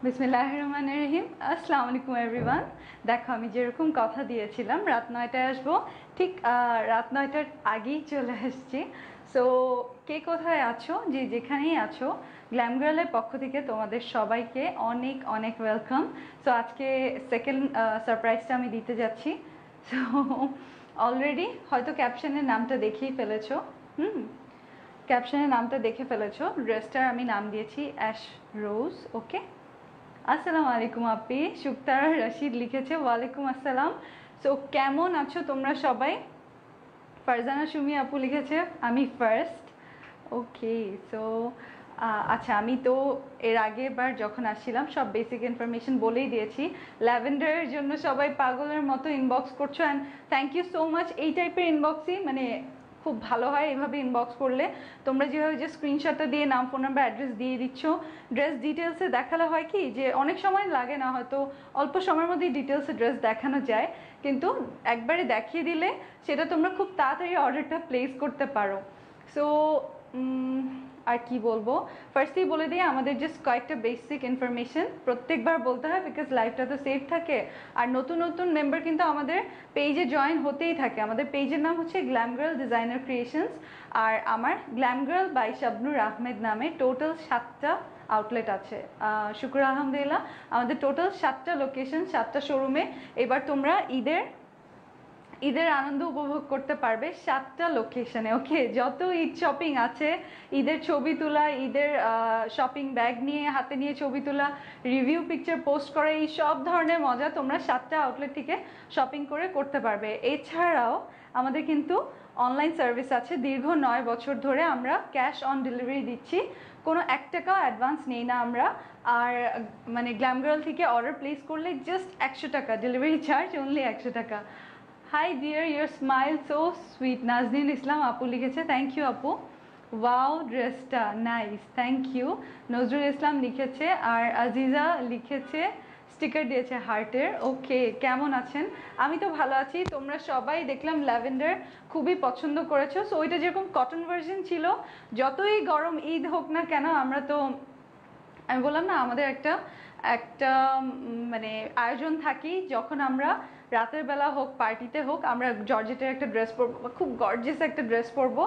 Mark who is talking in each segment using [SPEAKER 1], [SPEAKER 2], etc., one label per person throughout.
[SPEAKER 1] বিসমিল্লাহির রহমানির রহিম। আসসালামু আলাইকুম এভরিওয়ান। দেখো আমি যেরকম কথা দিয়েছিলাম রাত 9টায় আসবো, ঠিক রাত 9টার আগেই চলে আসছি। সো কে কোথায় আছো, যে যেখানেই আছো, গ্ল্যাম গার্লের পক্ষ থেকে তোমাদের সবাইকে অনেক অনেক ওয়েলকাম। সো আজকে সেকেন্ড সারপ্রাইজটা আমি দিতে যাচ্ছি। সো অলরেডি হয়তো ক্যাপশনের নামটা দেখেই ফেলেছো। ক্যাপশনের নামটা দেখে ফেলেছো। ড্রেসটার আমি নাম দিয়েছি অ্যাশ রোজ। ওকে, আসসালামু আলাইকুম আপি। শুক্তারা রশিদ লিখেছে ওয়ালাইকুম আসসালাম। সো কেমন আছো তোমরা সবাই? ফারজানা সুমি আপু লিখেছে আমি ফার্স্ট। ওকে, সো আচ্ছা, আমি তো এর আগের বার যখন আসছিলাম সব বেসিক ইনফরমেশন বলেই দিয়েছি। ল্যাভেন্ডারের জন্য সবাই পাগলের মতো ইনবক্স করছো, and thank you so much. এই টাইপের ইনবক্সই মানে খুব ভালো হয়। এভাবে ইনবক্স করলে তোমরা যেভাবে যে স্ক্রিনশটটা দিয়ে নাম, ফোন নাম্বার, অ্যাড্রেস দিয়ে দিচ্ছ, ড্রেস ডিটেলসে দেখালে হয় কি যে অনেক সময় লাগে না, হয়তো অল্প সময়ের মধ্যেই ডিটেলসে ড্রেস দেখানো যায়, কিন্তু একবারে দেখিয়ে দিলে সেটা তোমরা খুব তাড়াতাড়ি অর্ডারটা প্লেস করতে পারো। সো আর কি বলবো, ফার্স্টেই বলে দিই আমাদের জাস্ট কয়েকটা বেসিক ইনফরমেশন প্রত্যেকবার বলতে হয়, বিকজ লাইফটা তো সেফ থাকে। আর নতুন নতুন মেম্বার কিন্তু আমাদের পেজে জয়েন হতেই থাকে। আমাদের পেজের নাম হচ্ছে গ্ল্যাম গার্ল ডিজাইনার ক্রিয়েশনস, আর আমার glam girl by Shabnur Ahmed নামে টোটাল 7টা আউটলেট আছে। শুক্র আলহামদুলিল্লাহ আমাদের টোটাল 7টা লোকেশন, 7টা শোরুমে। এবার তোমরা ঈদের আনন্দ উপভোগ করতে পারবে 7টা লোকেশনে। ওকে, যত ঈদ শপিং আছে, ঈদের ছবি তোলা, ঈদের শপিং ব্যাগ নিয়ে হাতে নিয়ে ছবি তোলা, রিভিউ পিকচার পোস্ট করা, এই সব ধরনের মজা তোমরা 7টা আউটলেট থেকে শপিং করে করতে পারবে। এছাড়াও আমাদের কিন্তু অনলাইন সার্ভিস আছে। দীর্ঘ 9 বছর ধরে আমরা ক্যাশ অন ডেলিভারি দিচ্ছি, কোনো 1 টাকাও অ্যাডভান্স নেই না আমরা। আর মানে গ্ল্যাম গার্ল থেকে অর্ডার প্লেস করলে জাস্ট 100 টাকা ডেলিভারি চার্জ, অনলি 100 টাকা। Hi dear, your smile so sweet. Naznin Islam আপু লিখেছে থ্যাংক ইউ আপু। ওয়াও ড্রেসটা nice, thank you. Nazrul Islam লিখেছে, আর আজিজা লিখেছে স্টিকার দিয়েছে হার্টের। ওকে, কেমন আছেন? আমি তো ভালো আছি। তোমরা সবাই দেখলাম ল্যাভেন্ডার খুবই পছন্দ করেছো। সো ওইটা যেরকম কটন ভার্সন ছিল, যতই গরম ঈদ হোক না কেন, আমরা তো আমি বললাম না আমাদের একটা একটা মানে আয়োজন থাকি, যখন আমরা রাতের বেলা হোক পার্টিতে হোক আমরা জর্জেটের একটা ড্রেস পরবো, খুব গর্জিয়াস একটা ড্রেস পরবো।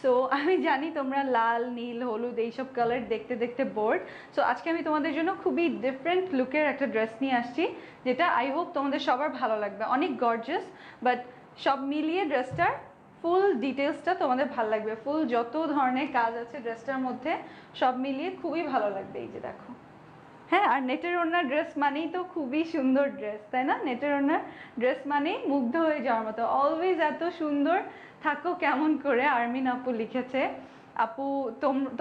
[SPEAKER 1] সো আমি জানি তোমরা লাল, নীল, হলুদ এইসব কালার দেখতে দেখতে বোর্ড। সো আজকে আমি তোমাদের জন্য খুবই ডিফারেন্ট লুকের একটা ড্রেস নিয়ে আসছি, যেটা আই হোপ তোমাদের সবার ভালো লাগবে। অনেক গর্জিয়াস, বাট সব মিলিয়ে ড্রেসটার ফুল ডিটেলসটা তোমাদের ভালো লাগবে। ফুল যত ধরনের কাজ আছে ড্রেসটার মধ্যে সব মিলিয়ে খুবই ভালো লাগবে। এই যে দেখো, হ্যাঁ, আর নেটের ওড়নার ড্রেস মানেই তো খুবই সুন্দর ড্রেস, তাই না? নেটের ওড়নার ড্রেস মানেই মুগ্ধ হয়ে যাওয়ার মতো। অলওয়েজ এত সুন্দর থাকো কেমন করে, আরমিন আপু লিখেছে। আপু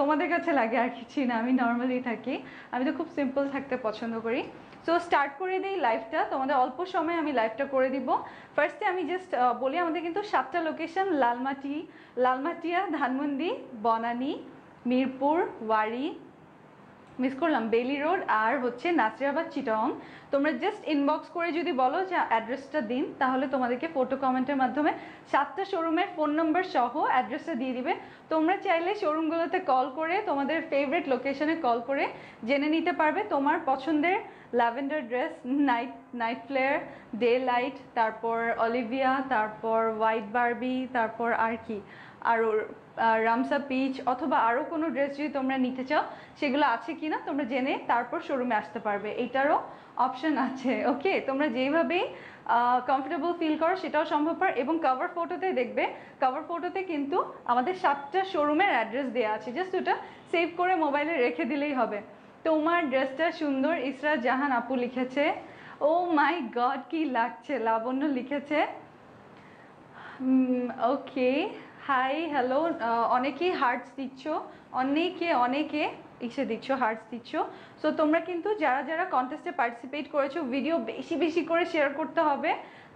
[SPEAKER 1] তোমাদের কাছে লাগে আর কিছুই না, আমি নর্মালি থাকি, আমি তো খুব সিম্পল থাকতে পছন্দ করি। সো স্টার্ট করে দিই লাইভটা, তোমাদের অল্প সময় আমি লাইভটা করে দিব। ফার্স্টে আমি জাস্ট বলি আমাদের কিন্তু 7টা লোকেশন, লালমাটিয়া, ধানমন্ডি, বনানী, মিরপুর, ওয়ারি, মিস করলাম, বেলি রোড, আর হচ্ছে নাসিরাবাদ, চিটাগং। তোমরা জাস্ট ইনবক্স করে যদি বলো যে অ্যাড্রেসটা দিন, তাহলে তোমাদেরকে ফটো কমেন্টের মাধ্যমে 7টা শোরুমের ফোন নম্বর সহ অ্যাড্রেসটা দিয়ে দিবে। তোমরা চাইলে শোরুমগুলোতে কল করে তোমাদের ফেভারিট লোকেশনে কল করে জেনে নিতে পারবে তোমার পছন্দের lavender dress, night flare, day light, তারপর অলিভিয়া, তারপর হোয়াইট বারবি, তারপর আর কি আরও রামসা পিচ, অথবা আরও কোনো ড্রেস যদি তোমরা নিতে চাও সেগুলো আছে কি না তোমরা জেনে তারপর শোরুমে আসতে পারবে, এইটারও অপশন আছে। ওকে, তোমরা যেইভাবেই কমফোর্টেবল ফিল করো সেটাও সম্ভবপর। এবং কভার ফটোতে দেখবে, কভার ফটোতে কিন্তু আমাদের 7টা শোরুমের অ্যাড্রেস দেওয়া আছে, জাস্ট ওটা সেভ করে মোবাইলে রেখে দিলেই হবে। তোমার ড্রেসটা সুন্দর, ইসরা জাহান আপু লিখেছে। ও মাই গড, কি লাগছে, লাবণ্য লিখেছে। ওকে, হাই হ্যালো, অনেকেই হার্টস দিচ্ছ, অনেকে ইসে দিচ্ছ, হার্টস দিচ্ছ। সো তোমরা কিন্তু যারা যারা কন্টেস্টে পার্টিসিপেট করেছো, ভিডিও বেশি বেশি করে শেয়ার করতে হবে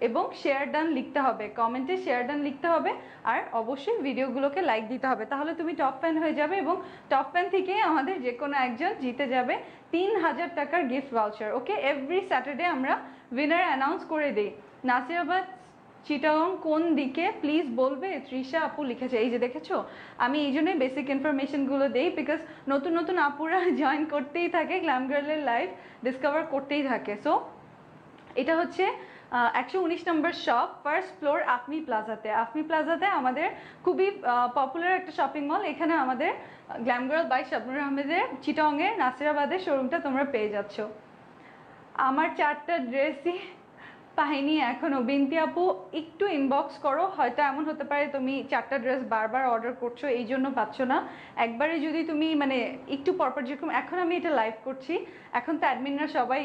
[SPEAKER 1] এবং শেয়ার ডান লিখতে হবে, কমেন্টে শেয়ার ডান লিখতে হবে, আর অবশ্যই ভিডিওগুলোকে লাইক দিতে হবে, তাহলে তুমি টপ ফ্যান হয়ে যাবে এবং টপ ফ্যান থেকে আমাদের যে কোনো একজন জিতে যাবে 3000 টাকার গিফট ভাউচার। ওকে, এভরি স্যাটারডে আমরা উইনার অ্যানাউন্স করে দিই। নাসিরাবাদ চিটাগং কোন দিকে প্লিজ বলবে? তৃষা আপু লিখেছে। এই যে দেখেছো, আমি এই জন্যই বেসিক ইনফরমেশনগুলো দেই, বিকজ নতুন নতুন আপুরা জয়েন করতেই থাকে, গ্ল্যাম গার্লের লাইভ ডিসকভার করতেই থাকে। সো এটা হচ্ছে 119 নম্বর শপ, ফার্স্ট ফ্লোর, আফমি প্লাজাতে। আফমি প্লাজাতে আমাদের খুবই পপুলার একটা শপিং মল। এখানে আমাদের গ্ল্যাম গার্ল বাই শাবনুর আহমেদের চিটাগংয়ের নাসিরাবাদের শোরুমটা তোমরা পেয়ে যাচ্ছ। আমার 4টা ড্রেসই পাইনি এখনো। বিনতি আপু একটু ইনবক্স করো, হয়তো এমন হতে পারে তুমি 4টা ড্রেস বারবার অর্ডার করছো এই জন্য পাচ্ছ না। একবারে যদি তুমি মানে একটু পরপর, যেরকম এখন আমি এটা লাইভ করছি, এখন তো অ্যাডমিনরা সবাই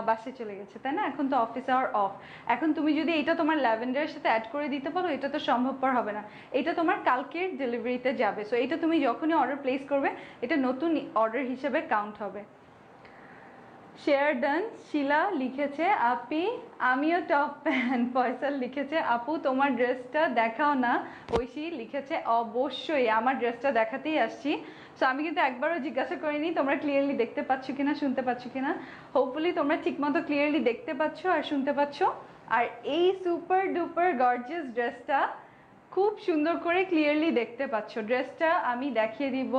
[SPEAKER 1] বাসে চলে গেছে তাই না, এখন তো অফিস আওয়ার অফ। এখন তুমি যদি এটা তোমার ল্যাভেন্ডারের সাথে অ্যাড করে দিতে পারো, এটা তো সম্ভবপর হবে না, এটা তোমার কালকের ডেলিভারিতে যাবে। সো এটা তুমি যখনই অর্ডার প্লেস করবে এটা নতুন অর্ডার হিসেবে কাউন্ট হবে। শেয়ার ডান, শিলা লিখেছে আপি আমিও টপ ফ্যান। ফয়সাল লিখেছে আপু তোমার ড্রেসটা দেখাও না। ঐশী লিখেছে অবশ্যই, আমার ড্রেসটা দেখাতেই আসছি। সো আমি কিন্তু একবারও জিজ্ঞাসা করিনি তোমরা ক্লিয়ারলি দেখতে পাচ্ছ কিনা, শুনতে পাচ্ছ কিনা। হোপফুলি তোমরা ঠিকমতো ক্লিয়ারলি দেখতে পাচ্ছ আর শুনতে পাচ্ছ। আর এই সুপার ডুপার গর্জিয়াস ড্রেসটা খুব সুন্দর করে ক্লিয়ারলি দেখতে পাচ্ছ। ড্রেসটা আমি দেখিয়ে দিব,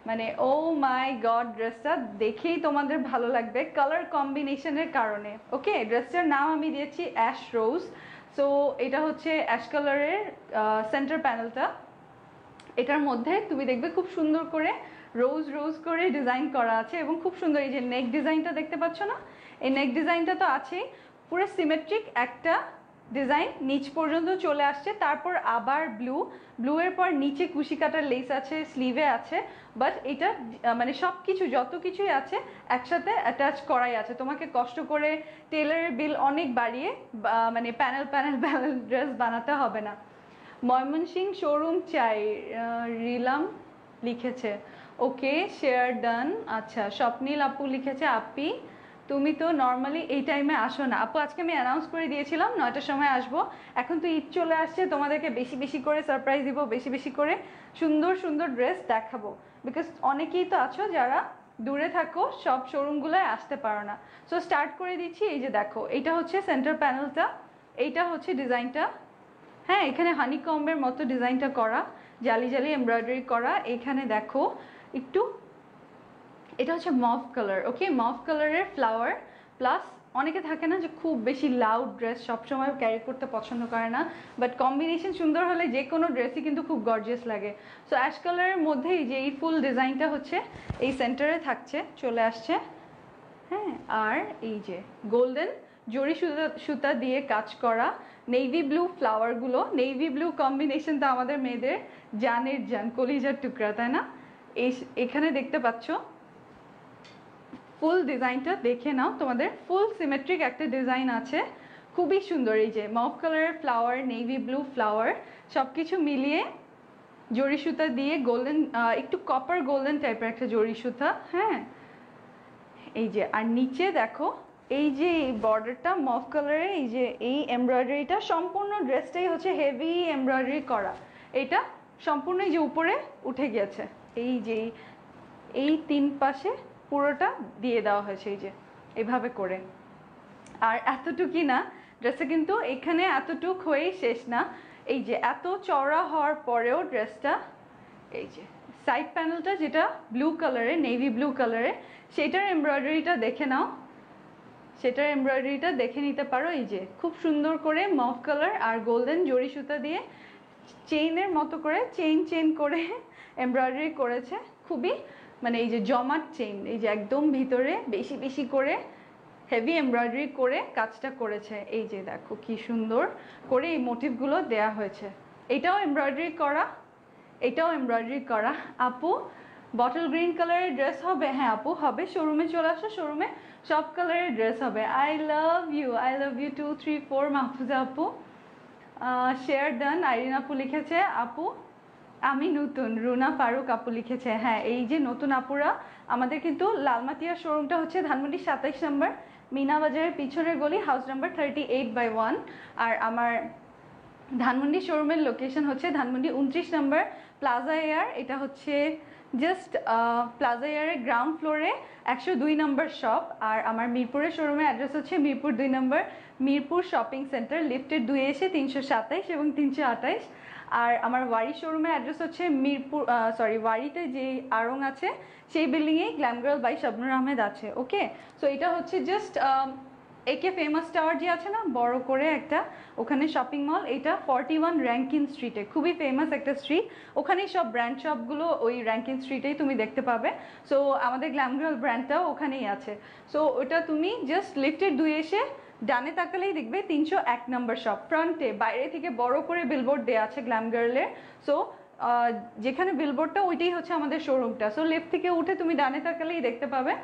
[SPEAKER 1] মানে ও মাই গড, ড্রেসটা দেখেই তোমাদের ভালো লাগবে কালার কম্বিনেশনের কারণে। ওকে, ড্রেসটার নাম আমি দিয়েছি অ্যাশ রোজ। সো এটা হচ্ছে অ্যাশ কালারের সেন্টার প্যানেলটা। এটার মধ্যে তুমি দেখবে খুব সুন্দর করে রোজ রোজ করে ডিজাইন করা আছে এবং খুব সুন্দর। এই যে নেক ডিজাইনটা দেখতে পাচ্ছ না, এই নেক ডিজাইনটা তো আছেই, পুরো সিমেট্রিক একটা ডিজাইন নিচ পর্যন্ত চলে আসছে। তারপর আবার ব্লু এর পর নিচে কুশি কাটার লেস আছে, স্লিভে আছে, বাট এটা মানে সব কিছু যত কিছুই আছে একসাথে অ্যাটাচ করাই আছে। তোমাকে কষ্ট করে টেলারের বিল অনেক বাড়িয়ে মানে প্যানেল প্যানেল প্যানেল ড্রেস বানাতে হবে না। ময়মনসিং শোরুম চাই, রিলাম লিখেছে। ওকে, শেয়ার ডান। আচ্ছা, স্বপ্নীল আপু লিখেছে আপি তুমি তো নর্মালি এই টাইমে আসো না। আপু আজকে আমি অ্যানাউন্স করে দিয়েছিলাম 9টার সময় আসবো। এখন তো ঈদ চলে আসছে, তোমাদেরকে বেশি বেশি করে সারপ্রাইজ দিব, বেশি বেশি করে সুন্দর সুন্দর ড্রেস দেখাবো, বিকজ অনেকেই তো আছো যারা দূরে থাকো, সব শোরুমগুলোয় আসতে পারো না। সো স্টার্ট করে দিচ্ছি। এই যে দেখো, এইটা হচ্ছে সেন্টার প্যানেলটা, এইটা হচ্ছে ডিজাইনটা। হ্যাঁ, এখানে হানিকম্বের মতো ডিজাইনটা করা, জালি জালি এমব্রয়ডারি করা। এখানে দেখো একটু, এটা হচ্ছে মফ কালার। ওকে, মফ কালারের ফ্লাওয়ার প্লাস, অনেকে থাকে না যে খুব বেশি লাউড ড্রেস সবসময় ক্যারি করতে পছন্দ করে না, বাট কম্বিনেশন সুন্দর হলে যে কোনো ড্রেসই কিন্তু খুব গর্জিয়াস লাগে। সো অ্যাশ কালারের মধ্যেই যে এই ফুল ডিজাইনটা হচ্ছে এই সেন্টারে থাকছে, চলে আসছে। হ্যাঁ, আর এই যে গোল্ডেন জরি সুতা দিয়ে কাজ করা নেভি ব্লু ফ্লাওয়ারগুলো। নেভি ব্লু কম্বিনেশন তো আমাদের মেয়েদের জানের জান, কলিজার টুকরা, তাই না? এখানে দেখতে পাচ্ছ ফুল ডিজাইনটা, দেখে নাও, তোমাদের ফুল সিমেট্রিক একটা ডিজাইন আছে, খুবই সুন্দর। এই যে মফ কালারের ফ্লাওয়ার, নেভি ব্লু ফ্লাওয়ার, সব কিছু মিলিয়ে জরি সুতা দিয়ে গোল্ডেন, একটু কপার গোল্ডেন টাইপের একটা জরি সুতা। হ্যাঁ, এই যে, আর নিচে দেখো এই যে এই বর্ডারটা মফ কালারের, এই যে এই এমব্রয়ডারিটা, সম্পূর্ণ ড্রেসটাই হচ্ছে হেভি এমব্রয়ডারি করা। এটা সম্পূর্ণ এই যে উপরে উঠে গেছে, এই যে এই 3 পাশে পুরোটা দিয়ে দেওয়া হয়েছে এই যে এইভাবে করে। আর এতটুকুই না, ড্রেসটা কিন্তু এখানে এতটুক হয়েই শেষ না। এই যে এত চওড়া হওয়ার পরেও ড্রেসটা, এই যে সাইড প্যানেলটা যেটা ব্লু কালারে, নেভি ব্লু কালারে, সেটার এমব্রয়ডারিটা দেখে নাও, সেটার এমব্রয়ডারিটা দেখে নিতে পারো। এই যে খুব সুন্দর করে মফ কালার আর গোল্ডেন জরি সুতা দিয়ে চেইনের মতো করে চেইন করে এমব্রয়ডারি করেছে, খুবই মানে এই যে জমাট চেইন, এই যে একদম ভিতরে বেশি বেশি করে হেভি এমব্রয়ডারি করে কাজটা করেছে। এই যে দেখো কি সুন্দর করে এই মোটিভগুলো দেয়া হয়েছে। এটাও এমব্রয়ডারি করা, এটাও এমব্রয়ডারি করা। আপু বটল গ্রিন কালারের ড্রেস হবে? হ্যাঁ আপু হবে, শোরুমে চলে আসো, শোরুমে সব কালারের ড্রেস হবে। আই লাভ ইউ 2, 3, 4 মাহফুজা আপু। শেয়ার ডান, আইরিন আপু লিখেছে আপু আমি নতুন। রুনা ফারুক আপু লিখেছে হ্যাঁ, এই যে নতুন আপুরা, আমাদের কিন্তু লালমাটিয়ার শোরুমটা হচ্ছে ধানমন্ডি 27 নম্বর মিনা বাজারের পিছনের গলি, হাউস নাম্বার 38/1। আর আমার ধানমন্ডি শোরুমের লোকেশন হচ্ছে ধানমন্ডি 29 নম্বর প্লাজা এয়ার, এটা হচ্ছে জাস্ট প্লাজা ইয়ারের গ্রাউন্ড ফ্লোরে 102 নম্বর শপ। আর আমার মিরপুরের শোরুমের অ্যাড্রেস হচ্ছে মিরপুর 2 নম্বর মিরপুর শপিং সেন্টার, লিফটের 2 এসে 327 এবং 328। আর আমার ওয়ারি শোরুমের অ্যাড্রেস হচ্ছে মিরপুর ওয়ারিতে যে আড়ং আছে সেই বিল্ডিংয়েই Glam girl by Shabnur Ahmed আছে। ওকে, সো এটা হচ্ছে জাস্ট একে ফেমাস টাওয়ার যে আছে না বড় করে একটা, ওখানে শপিং মল, এটা 41 র্যাঙ্কিন স্ট্রিটে, খুবই ফেমাস একটা স্ট্রিট, ওখানেই সব ব্র্যান্ড শপগুলো ওই র্যাঙ্কিন স্ট্রিটেই তুমি দেখতে পাবে। সো আমাদের গ্ল্যাম গার্ল ব্র্যান্ডটাও ওখানেই আছে। সো ওটা তুমি জাস্ট লিফটের 2 এসে ডানে তাকালেই দেখবে 301 নম্বর শপ, ফ্রন্টে বাইরে থেকে বড় করে বিলবোর্ড দেওয়া আছে গ্ল্যাম গার্লের। সো যেখানে বিলবোর্ডটা ওইটাই হচ্ছে আমাদের শোরুমটা। সো লিফট থেকে উঠে তুমি ডানে তাকালেই দেখতে পাবে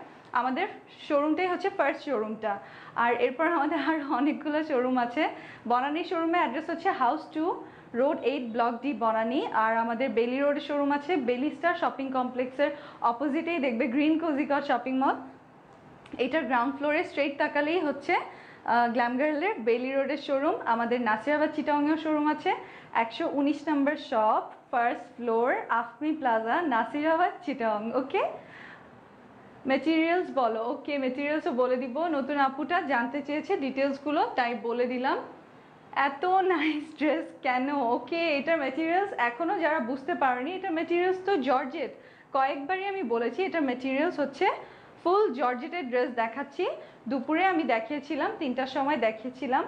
[SPEAKER 1] আমাদের শোরুমটাই হচ্ছে ফার্স্ট শোরুমটা। আর এরপর আমাদের আর অনেকগুলো শোরুম আছে। বনানী শোরুমের অ্যাড্রেস হচ্ছে house 2 road 8 block D Banani. আর আমাদের বেলি রোডে শোরুম আছে বেলি স্টার শপিং কমপ্লেক্সের অপোজিটেই দেখবে গ্রিন কোজিকট শপিং মল, এটার গ্রাউন্ড ফ্লোরে স্ট্রেট তাকালেই হচ্ছে গ্ল্যাম গার্লের বেলি রোডের শোরুম। আমাদের নাসিরাবাদ চিটাগাংয়েও শোরুম আছে 119 number shop, first floor, Afmi plaza, Nasirabad Chittagong. Okay, materials বলো। ওকে, মেটেরিয়ালসও বলে দিব, নতুন আপুটা জানতে চেয়েছে ডিটেলসগুলো তাই বলে দিলাম। এত নাইস ড্রেস কেন? ওকে, এটার মেটেরিয়ালস এখনও যারা বুঝতে পারেনি, এটার মেটেরিয়ালস তো জর্জেট, কয়েকবারই আমি বলেছি এটার মেটেরিয়ালস হচ্ছে ফুল জর্জেটের ড্রেস দেখাচ্ছি। দুপুরে আমি দেখিয়েছিলাম, 3টার সময় দেখিয়েছিলাম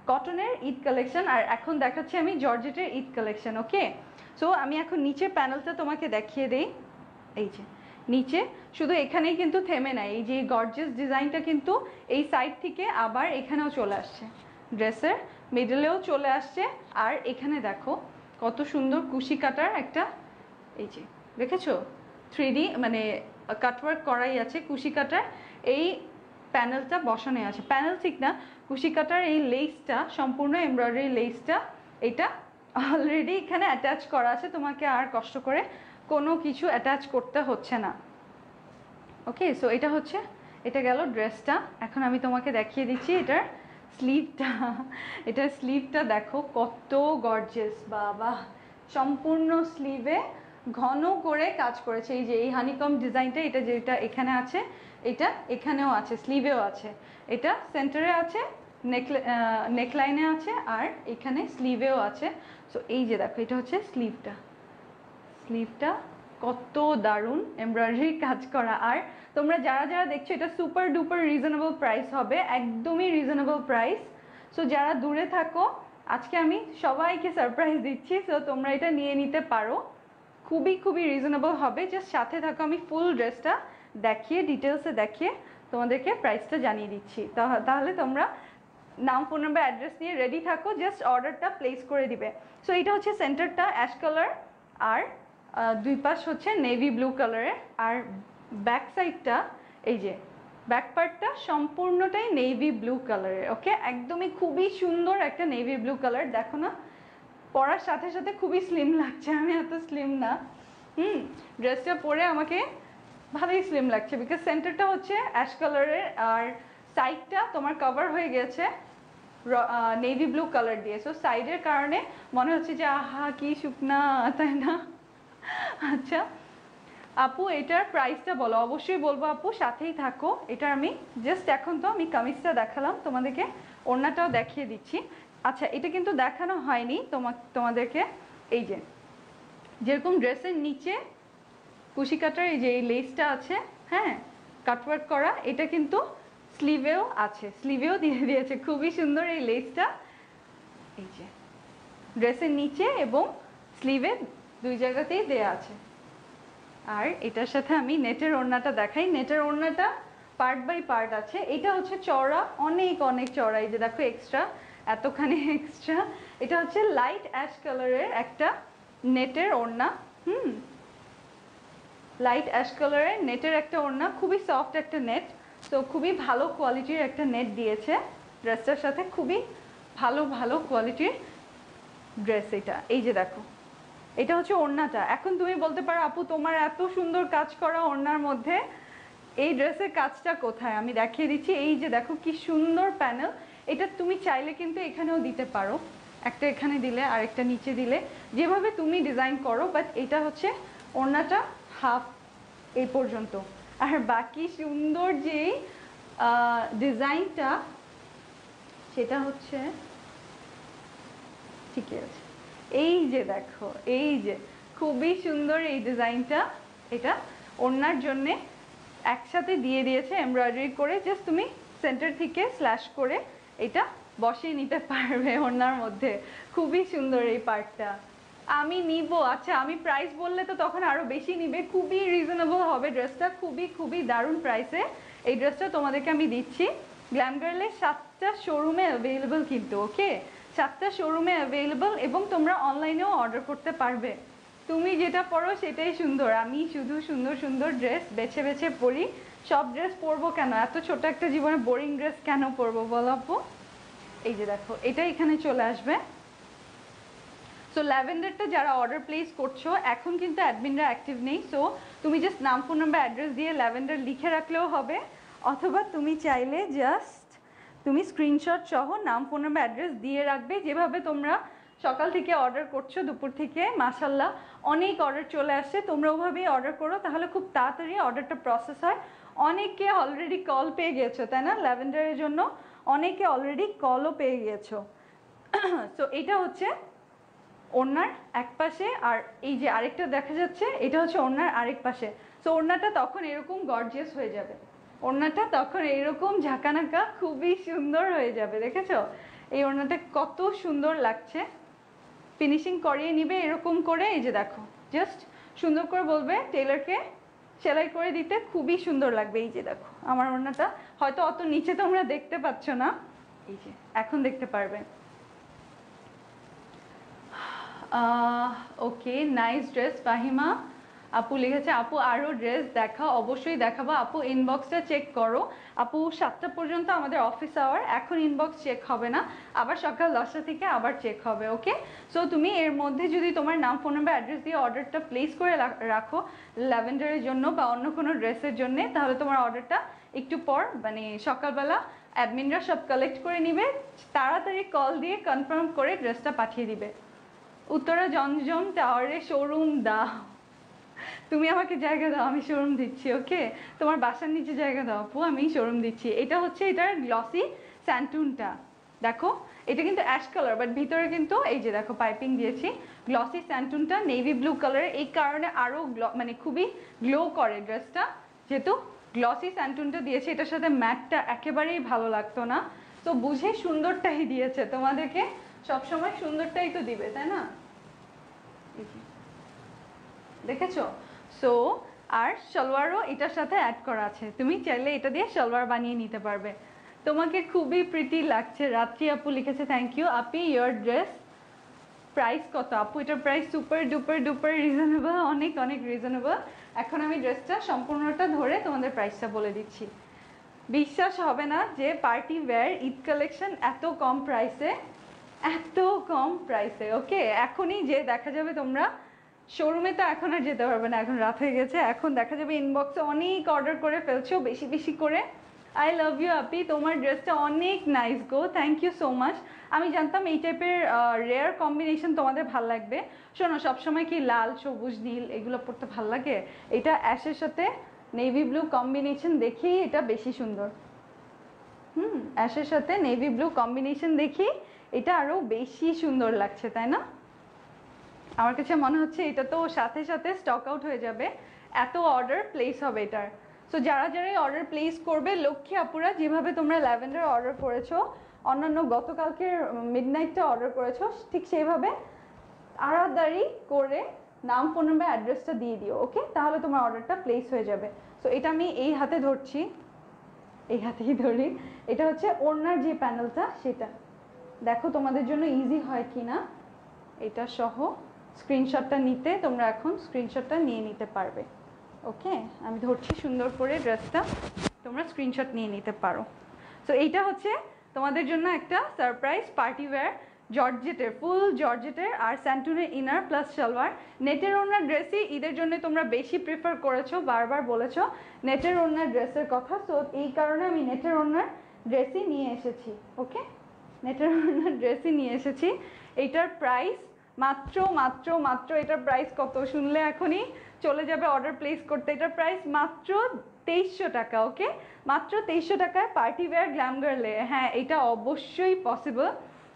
[SPEAKER 1] কটনের ঈদ কালেকশন, আর এখন দেখাচ্ছি আমি জর্জেটের ঈদ কালেকশন। ওকে, সো আমি এখন নিচের প্যানেলটা তোমাকে দেখিয়ে দেই। এই যে নিচে শুধু এখানেই কিন্তু থেমে নাই, এই যে গর্জিয়াস ডিজাইনটা কিন্তু এই সাইড থেকে আবার এখানেও চলে আসছে, ড্রেসের মিডলেও চলে আসছে। আর এখানে দেখো কত সুন্দর কুশি কাটার একটা, এই যে দেখেছো 3D মানে কাটওয়ার্ক করাই আছে কুশি কাটার, এই প্যানেলটা বসানো আছে, প্যানেল ঠিক না, কুশি কাটার এই লেসটা সম্পূর্ণ এমব্রয়ডারি লেসটা এটা অলরেডি এখানে অ্যাটাচ করা আছে, তোমাকে আর কষ্ট করে কোনো কিছু অ্যাটাচ করতে হচ্ছে না। ওকে, সো এটা হচ্ছে, এটা গেল ড্রেসটা। এখন আমি তোমাকে দেখিয়ে দিচ্ছি এটার স্লিভটা। এটার স্লিভটা দেখো কত গর্জিয়াস, বাবা, সম্পূর্ণ স্লিভে ঘন করে কাজ করেছে। এই যে এই হানিকম ডিজাইনটা, এটা যেটা এখানে আছে এটা এখানেও আছে, স্লিভেও আছে, এটা সেন্টারে আছে, নেকলাইনে আছে, আর এখানে স্লিভেও আছে। সো এই যে দেখো এটা হচ্ছে স্লিভটা, স্লিভটা কত দারুণ এমব্রয়ডারি কাজ করা। আর তোমরা যারা যারা দেখছো এটা সুপার ডুপার রিজনেবল প্রাইস হবে, একদমই রিজনেবল প্রাইস। সো যারা দূরে থাকো আজকে আমি সবাইকে সারপ্রাইজ দিচ্ছি, সো তোমরা এটা নিয়ে নিতে পারো, খুবই খুবই রিজনেবল হবে। জাস্ট সাথে থাকো, আমি ফুল ড্রেসটা দেখিয়ে ডিটেলসে দেখিয়ে তোমাদেরকে প্রাইসটা জানিয়ে দিচ্ছি, তাহলে তোমরা নাম, ফোন নাম্বার, অ্যাড্রেস নিয়ে রেডি থাকো, জাস্ট অর্ডারটা প্লেস করে দিবে। সো এটা হচ্ছে সেন্টারটা অ্যাশ কালার, আর দুই পাশ হচ্ছে নেভি ব্লু কালারের, আর ব্যাক সাইডটা এই যে ব্যাক পার্টটা সম্পূর্ণটাই নেভি ব্লু কালারের। ওকে, একদমই খুবই সুন্দর একটা নেভি ব্লু কালার, দেখো না পরার সাথে সাথে খুবই স্লিম লাগছে, আমি এত স্লিম না, ড্রেসটা পরে আমাকে ভালোই স্লিম লাগছে, বিকজ সেন্টারটা হচ্ছে অ্যাশ কালারের, আর সাইডটা তোমার কভার হয়ে গেছে নেভি ব্লু কালার দিয়ে। সো সাইডের কারণে মনে হচ্ছে যে আহা কি শুকনা, তাই না? আচ্ছা আপু, এটার প্রাইসটা বলো। অবশ্যই বলবো আপু, সাথেই থাকো। এটা আমি জাস্ট এখন তো আমি কামিজটা দেখালাম তোমাদেরকে, ওড়নাটাও দেখিয়ে দিচ্ছি। আচ্ছা, এটা কিন্তু দেখানো হয়নি তোমাদেরকে, এই যে যেরকম ড্রেসের নিচে কুশি কাটার এই যে এই লেসটা আছে, হ্যাঁ কাটওয়ার্ক করা, এটা কিন্তু স্লিভেও আছে, স্লিভেও দিয়ে দিয়েছে, খুবই সুন্দর এই লেসটা, এই যে ড্রেসের নিচে এবং স্লিভে দুই জায়গাতেই দেয়া আছে। আর এটার সাথে আমি নেটের ওড়নাটা দেখাই, নেটের ওড়নাটা পার্ট বাই পার্ট আছে, এটা হচ্ছে চওড়া, অনেক অনেক চওড়া, এই যে দেখো এক্সট্রা, এতখানি এক্সট্রা। এটা হচ্ছে লাইট অ্যাশ কালারের একটা নেটের ওড়না, লাইট অ্যাশ কালারের নেটের একটা ওড়না, খুবই সফট একটা নেট, তো খুবই ভালো কোয়ালিটির একটা নেট দিয়েছে ড্রেসটার সাথে, খুবই ভালো ভালো কোয়ালিটির ড্রেস এটা। এই যে দেখো এটা হচ্ছে ওড়নাটা। এখন তুমি বলতে পারো আপু তোমার এত সুন্দর কাজ করা ওড়নার মধ্যে এই ড্রেসের কাজটা কোথায়, আমি দেখিয়ে দিচ্ছি। এই যে দেখো কি সুন্দর প্যানেল, এটা তুমি চাইলে কিন্তু এখানেও দিতে পারো, একটা এখানে দিলে আর একটা নিচে দিলে, যেভাবে তুমি ডিজাইন করো, বাট এটা হচ্ছে ওড়নাটা হাফ এই পর্যন্ত, আর বাকি সুন্দর যেই ডিজাইনটা সেটা হচ্ছে ঠিকই আছে। এই যে দেখো, এই যে খুবই সুন্দর এই ডিজাইনটা, এটা ওড়নার জন্যে একসাথে দিয়ে দিয়েছে এমব্রয়ডারি করে, জাস্ট তুমি সেন্টার থেকে স্ল্যাশ করে এটা বসিয়ে নিতে পারবে ওড়নার মধ্যে। খুবই সুন্দর এই পার্টটা, আমি নিব। আচ্ছা, আমি প্রাইস বললে তো তখন আরও বেশি নিবে। খুবই রিজনেবল হবে ড্রেসটা, খুবই খুবই দারুণ প্রাইসে এই ড্রেসটা তোমাদেরকে আমি দিচ্ছি। গ্ল্যাম গার্লের 7টা শোরুমে অ্যাভেলেবল কিন্তু, ওকে 7টা শোরুমে অ্যাভেলেবল, এবং তোমরা অনলাইনেও অর্ডার করতে পারবে। তুমি যেটা পরো সেটাই সুন্দর, আমি শুধু সুন্দর সুন্দর ড্রেস বেছে বেছে পরি। সব ড্রেস পরবো কেন, এত ছোট একটা জীবনে বোরিং ড্রেস কেন পরবো বলো আপু? এই যে দেখো, এটা এখানে চলে আসবে। সো ল্যাভেন্ডারটা যারা অর্ডার প্লেস করছো, এখন কিন্তু অ্যাডমিনরা অ্যাক্টিভ নেই, সো তুমি জাস্ট নাম, ফোন নাম্বার, অ্যাড্রেস দিয়ে ল্যাভেন্ডার লিখে রাখলেও হবে, অথবা তুমি চাইলে জাস্ট তুমি স্ক্রিনশট সহ নাম, ফোন নাম্বার, অ্যাড্রেস দিয়ে রাখবে। যেভাবে তোমরা সকাল থেকে অর্ডার করছো, দুপুর থেকে মাশাল্লাহ অনেক অর্ডার চলে আসছে, তোমরা ওভাবেই অর্ডার করো, তাহলে খুব তাড়াতাড়ি অর্ডারটা প্রসেস হয়। অনেকে অলরেডি কল পেয়ে গেছো, তাই না? ল্যাভেন্ডারের জন্য অনেকে অলরেডি কলও পেয়ে গেছো। সো এটা হচ্ছে ওড়নার এক পাশে, আর এই যে আরেকটা দেখা যাচ্ছে এটা হচ্ছে ওড়নার আরেক পাশে। সো ওড়নাটা তখন এরকম গর্জিয়াস হয়ে যাবে, ওড়নাটা তখন এরকম ঝাঁকানাকা খুবই সুন্দর হয়ে যাবে। দেখেছো এই ওড়নাটা কত সুন্দর লাগছে? ফিনিশিং করিয়ে নিবে এরকম করে, এই যে দেখো, জাস্ট সুন্দর করে বলবে টেলারকে সেলাই করে দিতে, খুবই সুন্দর লাগবে। এই যে দেখো আমার ওড়নাটা, হয়তো অত নিচে তোমরা দেখতে পাচ্ছ না, এই যে এখন দেখতে পারবে। ওকে, নাইস ড্রেস ফাহিমা আপু লিখেছে। আপু আরও ড্রেস দেখা, অবশ্যই দেখাবো আপু, ইনবক্সটা চেক করো আপু। 7টা পর্যন্ত আমাদের অফিস আওয়ার, এখন ইনবক্স চেক হবে না, আবার সকাল 10টা থেকে আবার চেক হবে, ওকে? সো তুমি এর মধ্যে যদি তোমার নাম, ফোন নাম্বার, অ্যাড্রেস দিয়ে অর্ডারটা প্লেস করে রাখো ল্যাভেন্ডারের জন্য বা অন্য কোনো ড্রেসের জন্য, তাহলে তোমার অর্ডারটা একটু পর মানে সকালবেলা অ্যাডমিনরা সব কালেক্ট করে নিবে, তাড়াতাড়ি কল দিয়ে কনফার্ম করে ড্রেসটা পাঠিয়ে দিবে। উত্তরা জমজম টাওয়ারে শোরুম দাও, তুমি আমাকে জায়গা দাও, আমি শোরুম দিচ্ছি, ওকে? তোমার বাসার নিচে জায়গা দাও আপু, আমি শোরুম দিচ্ছি। এটা হচ্ছে এটার গ্লসি স্যান্টুনটা, দেখো এটা কিন্তু অ্যাশ কালার, বাট ভিতরে কিন্তু এই যে দেখো পাইপিং দিয়েছি। গ্লসি স্যান্টুনটা নেভি ব্লু কালারের, এই কারণে আরও মানে খুবই গ্লো করে ড্রেসটা, যেহেতু গ্লসি স্যান্টুনটা দিয়েছে। এটার সাথে ম্যাটটা একেবারেই ভালো লাগতো না, তো বুঝে সুন্দরটাই দিয়েছে তোমাদেরকে, সবসময় সুন্দরটাই তো দিবে, তাই না? দেখেছো? সো আর সালোয়ারও এটার সাথে অ্যাড করা আছে, তুমি চাইলে এটা দিয়ে সালোয়ার বানিয়ে নিতে পারবে। তোমাকে খুবই প্রিটি লাগছে, রাত্রি আপু লিখেছে। Thank you Api, your dress price কত আপু? এটার price super duper duper reasonable, অনেক অনেক রিজনেবল। এখন আমি ড্রেসটা সম্পূর্ণটা ধরে তোমাদের প্রাইসটা বলে দিচ্ছি। বিশ্বাস হবে না যে পার্টি ওয়্যার ঈদ কালেকশন এত কম প্রাইসে, এত কম প্রাইসে, ওকে? এখনই যে দেখা যাবে, তোমরা শোরুমে তো এখন আর যেতে পারবে না, এখন রাত হয়ে গেছে, এখন দেখা যাবে ইনবক্সে অনেক অর্ডার করে ফেলছো বেশি বেশি করে। আই লাভ ইউ আপি, তোমার ড্রেসটা অনেক নাইস গো, থ্যাংক ইউ সো মাচ। আমি জানতাম এই টাইপের রেয়ার কম্বিনেশন তোমাদের ভাল লাগবে। শোনো, সবসময় কি লাল, সবুজ, নীল এগুলো পরতে ভাল লাগে? এটা অ্যাশের সাথে নেভি ব্লু কম্বিনেশন দেখেই এটা বেশি সুন্দর। অ্যাশের সাথে নেভি ব্লু কম্বিনেশন দেখি এটা আরও বেশি সুন্দর লাগছে, তাই না? আমার কাছে মনে হচ্ছে এটা তো সাথে সাথে স্টক আউট হয়ে যাবে, এত অর্ডার প্লেস হবে এটার। সো যারা যারাই অর্ডার প্লেস করবে, লক্ষ্মী আপুরা, যেভাবে তোমরা ল্যাভেন্ডার অর্ডার করেছো, অন্যান্য গতকালকের মিডনাইটটা অর্ডার করেছো, ঠিক সেইভাবে তাড়াতাড়ি করে নাম, ফোন নাম্বার, অ্যাড্রেসটা দিয়ে দিও, ওকে? তাহলে তোমার অর্ডারটা প্লেস হয়ে যাবে। সো এটা আমি এই হাতে ধরছি, এই হাতেই ধরি। এটা হচ্ছে ওড়নার যে প্যানেলটা, সেটা দেখো তোমাদের জন্য ইজি হয় কি না। এটা সহ স্ক্রিনশটটা নিতে, তোমরা এখন স্ক্রিনশটটা নিয়ে নিতে পারবে, ওকে? আমি ধরছি সুন্দর করে ড্রেসটা, তোমরা স্ক্রিনশট নিয়ে নিতে পারো। সো এইটা হচ্ছে তোমাদের জন্য একটা সারপ্রাইজ পার্টি ওয়্যার, জর্জেটের, ফুল জর্জেটের, আর স্যান্টুনের ইনার প্লাস সালোয়ার। নেটের ওড়নার ড্রেসই ঈদের জন্য তোমরা বেশি প্রিফার করেছো, বারবার বলেছো নেটের ওড়নার ড্রেসের কথা, সো এই কারণে আমি নেটের ওড়নার ড্রেসই নিয়ে এসেছি, ওকে? নেটের ওড়নার ড্রেসই নিয়ে এসেছি। এইটার প্রাইস মাত্র মাত্র মাত্র এটার প্রাইস কত শুনলে এখনই চলে যাবে অর্ডার প্লেস করতে। এটার প্রাইস মাত্র 2300 টাকা। ওকে, মাত্র 2300 টাকায় পার্টি ওয়্যার গ্ল্যাম গার্লে। হ্যাঁ, এটা অবশ্যই পসিবল।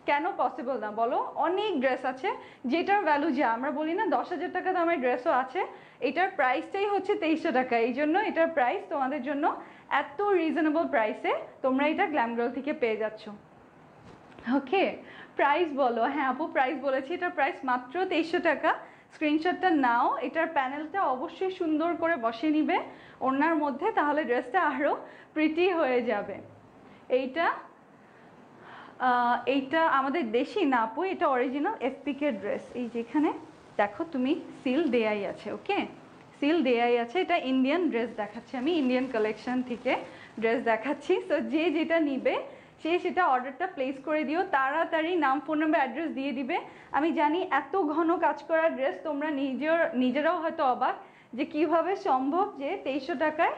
[SPEAKER 1] কেন পসিবল না বলো? অনেক ড্রেস আছে যেটার ভ্যালু যা আমরা বলি না 10,000 টাকা দামের ড্রেসও আছে, এটার প্রাইসটাই হচ্ছে 2300 টাকা। এই জন্য এটার প্রাইস তোমাদের জন্য এত রিজনেবল প্রাইসে তোমরা এটা গ্ল্যাম গার্ল থেকে পেয়ে যাচ্ছ। ওকে, প্রাইস বলো। হ্যাঁ আপু, প্রাইস বলেছি, এটার প্রাইস মাত্র 2300 টাকা। স্ক্রিনশটটা নাও। এটার প্যানেলটা অবশ্যই সুন্দর করে বসিয়ে নিবে ওনার মধ্যে, তাহলে ড্রেসটা আরও প্রিটি হয়ে যাবে। এইটা আমাদের দেশি না আপু, এটা অরিজিনাল এফপিকে ড্রেস। এই যেখানে দেখো তুমি সিল দেয়াই আছে। ওকে, সিল দেয়াই আছে। এটা ইন্ডিয়ান ড্রেস দেখাচ্ছি, আমি ইন্ডিয়ান কালেকশন থেকে ড্রেস দেখাচ্ছি। সো যে যেটা নিবে সে সেটা অর্ডারটা প্লেস করে দিও তাড়াতাড়ি, নাম ফোন নাম্বার অ্যাড্রেস দিয়ে দিবে। আমি জানি এত ঘন কাজ করা ড্রেস তোমরা নিজেরাও হয়তো অবাক যে কিভাবে সম্ভব যে 2300 টাকায়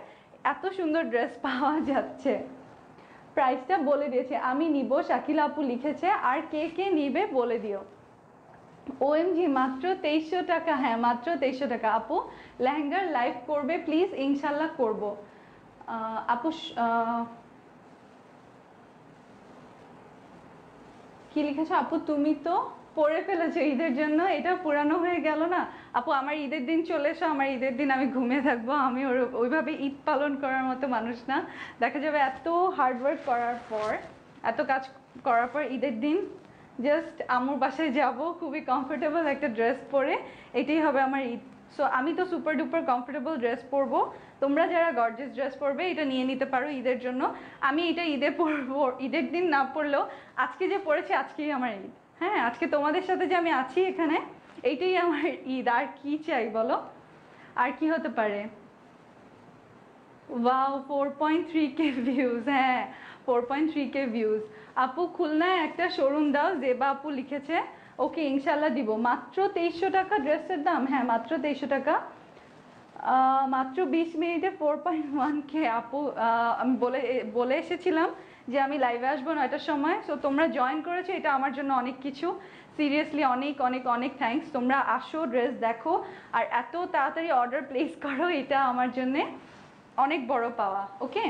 [SPEAKER 1] এত সুন্দর ড্রেস পাওয়া যাচ্ছে। প্রাইসটা বলে দিয়েছে, আমি নিব, শাকিলা আপু লিখেছে। আর কে কে নিবে বলে দিও। ওএমজি, মাত্র 2300 টাকা। হ্যাঁ মাত্র 2300 টাকা। আপু লেহেঙ্গার লাইভ করবে প্লিজ? ইনশাল্লাহ করব। আপু কি লিখেছো? আপু তুমি তো পরে ফেলেছো ঈদের জন্য, এটা পুরানো হয়ে গেল না? আপু আমার ঈদের দিন চলে এসো, আমার ঈদের দিন আমি ঘুমিয়ে থাকবো। আমি ওইভাবে ঈদ পালন করার মতো মানুষ না। দেখা যাবে এত হার্ডওয়ার্ক করার পর, এত কাজ করার পর ঈদের দিন জাস্ট আম্মুর বাসায় যাব খুবই কমফোর্টেবল একটা ড্রেস পরে, এটাই হবে আমার ঈদ। সো আমি তো সুপার ডুপার কমফোর্টেবল ড্রেস পরবো। তোমরা যারা গর্জিয়াস ড্রেস পরবে এটা নিয়ে নিতে পারো ঈদের জন্য। আমি এটা ঈদে পরবো, ঈদের দিন না পরলেও আজকে যে পরেছি আজকেই আমার ঈদ। হ্যাঁ, আজকে তোমাদের সাথে যে আমি আছি এখানে, এইটাই আমার ঈদ। আর কি চাই বলো? আর কি হতে পারে? Wow, 4.3K views. হ্যাঁ 4.3K ভিউজ। আপু খুলনায় একটা শোরুম দাও, জেবা আপু লিখেছে। ওকে ইনশাল্লাহ দিব। মাত্র 2300 টাকা ড্রেসের দাম। হ্যাঁ মাত্র 2300 টাকা। মাত্র 20 মিনিটে 4.1K। আপু আমি বলে এসেছিলাম যে আমি লাইভে আসবো 9টার সময়। সো তোমরা জয়েন করেছো, এটা আমার জন্য অনেক কিছু। সিরিয়াসলি অনেক অনেক অনেক থ্যাঙ্কস। তোমরা আসো, ড্রেস দেখো, আর এত তাড়াতাড়ি অর্ডার প্লেস করো, এটা আমার জন্যে অনেক বড় পাওয়া। ওকে,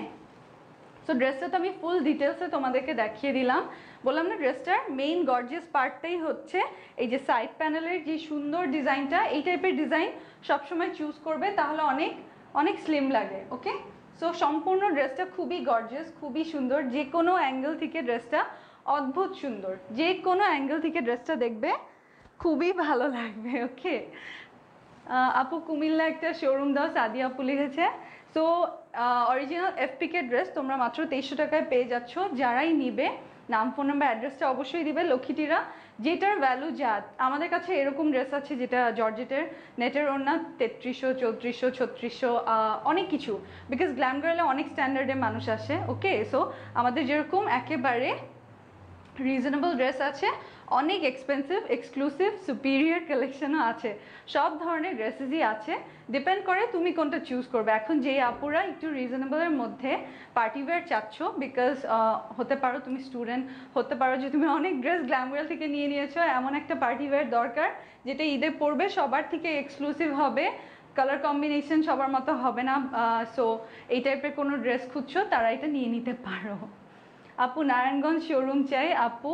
[SPEAKER 1] সো ড্রেসটা তো আমি ফুল ডিটেলসে তোমাদেরকে দেখিয়ে দিলাম। বললাম না ড্রেসটার মেইন গর্জিয়াস পার্টটাই হচ্ছে এই যে সাইড প্যানেলের যে সুন্দর ডিজাইনটা। এই টাইপের ডিজাইন সবসময় চুজ করবে, তাহলে অনেক অনেক স্লিম লাগে। ওকে, সো সম্পূর্ণ ড্রেসটা খুবই গর্জিয়াস, খুবই সুন্দর। যে কোনো অ্যাঙ্গেল থেকে ড্রেসটা অদ্ভুত সুন্দর, যে কোনো অ্যাঙ্গেল থেকে ড্রেসটা দেখবে খুবই ভালো লাগবে। ওকে, আপু কুমিল্লা একটা শোরুম দাও, সাদিয়া আপু লিখেছে। সো অরিজিনাল এফপিকে ড্রেস তোমরা মাত্র 2300 টাকায় পেয়ে যাচ্ছ। যারাই নিবে নাম ফোন নাম্বার অ্যাড্রেসটা অবশ্যই দিবে। লক্ষ্মীটিরা যেটার ভ্যালু যা, আমাদের কাছে এরকম ড্রেস আছে যেটা জর্জেটের, নেটের ওড়না 3300, 3400, 3600, অনেক কিছু। বিকজ গ্ল্যাম গার্লে অনেক স্ট্যান্ডার্ডের মানুষ আসে। ওকে, সো আমাদের যেরকম একেবারে রিজনেবল ড্রেস আছে, অনেক এক্সপেন্সিভ এক্সক্লুসিভ সুপিরিয়র কালেকশনও আছে। সব ধরনের ড্রেসেসই আছে, ডিপেন্ড করে তুমি কোনটা চুজ করবে। এখন যেই আপুরা একটু রিজনেবলের মধ্যে পার্টি ওয়্যার চাচ্ছ, বিকজ হতে পারো তুমি স্টুডেন্ট, হতে পারো যে তুমি অনেক ড্রেস গ্ল্যামওয়েল থেকে নিয়ে নিয়েছো, এমন একটা পার্টি ওয়্যার দরকার যেটা ঈদে পরবে, সবার থেকে এক্সক্লুসিভ হবে, কালার কম্বিনেশন সবার মতো হবে না। সো এই টাইপের কোনো ড্রেস খুঁজছো, তারা এটা নিয়ে নিতে পারো। আপু নারায়ণগঞ্জ শোরুম চাই। আপু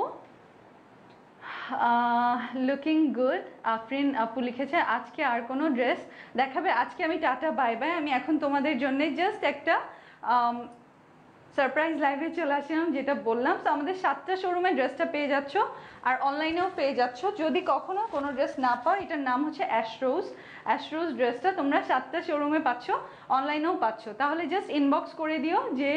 [SPEAKER 1] লুকিং গুড। আফরিন আপু লিখেছে আজকে আর কোনো ড্রেস দেখাবে? আজকে আমি টাটা বাই বাই। আমি এখন তোমাদের জন্য জাস্ট একটা সারপ্রাইজ লাইভে চলে আসলাম, যেটা বললাম। তো আমাদের 7টা শোরুমে ড্রেসটা পেয়ে যাচ্ছ, আর অনলাইনেও পেয়ে যাচ্ছ। যদি কখনো কোনো ড্রেস না পাও, এটার নাম হচ্ছে অ্যাশরোজ। অ্যাশরোজ ড্রেসটা তোমরা 7টা শোরুমে পাচ্ছ, অনলাইনেও পাচ্ছ। তাহলে জাস্ট ইনবক্স করে দিও যে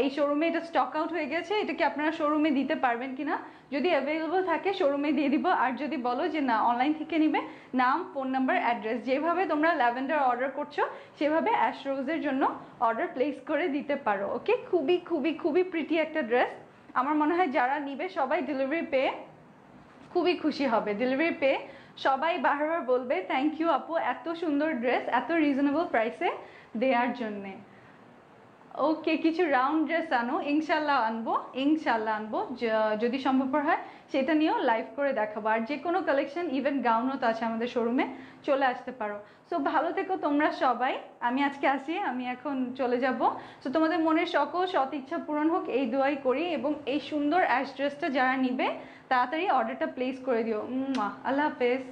[SPEAKER 1] এই শোরুমে এটা স্টক আউট হয়ে গেছে, এটা কি আপনারা শোরুমে দিতে পারবেন কিনা। যদি অ্যাভেলেবল থাকে শোরুমে দিয়ে দিব, আর যদি বলো যে না অনলাইন থেকে নিবে, নাম ফোন নাম্বার অ্যাড্রেস যেভাবে তোমরা ল্যাভেন্ডার অর্ডার করছো সেভাবে অ্যাশরোজের জন্য অর্ডার প্লেস করে দিতে পারো। ওকে, খুবই খুবই খুবই প্রিটি একটা ড্রেস। আমার মনে হয় যারা নিবে সবাই ডেলিভারি পেয়ে খুবই খুশি হবে। ডেলিভারি পেয়ে সবাই বারবার বলবে থ্যাংক ইউ আপু, এত সুন্দর ড্রেস এত রিজনেবল প্রাইসে দেওয়ার জন্যে। ওকে, কিছু রাউন্ড ড্রেস আনো, ইনশাল্লাহ আনবো, যদি সম্ভবপর হয় সেটা নিয়েও লাইভ করে দেখাবো। আর যে কোনো কালেকশন, ইভেন গাউনও তো আছে আমাদের শোরুমে, চলে আসতে পারো। সো ভালো থেকো তোমরা সবাই, আমি আজকে আসি, আমি এখন চলে যাব। সো তোমাদের মনের সকল সৎ ইচ্ছা পূরণ হোক এই দোয়াই করি, এবং এই সুন্দর অ্যাশ ড্রেসটা যারা নিবে তাড়াতাড়ি অর্ডারটা প্লেস করে দিও। আল্লাহ হাফেজ।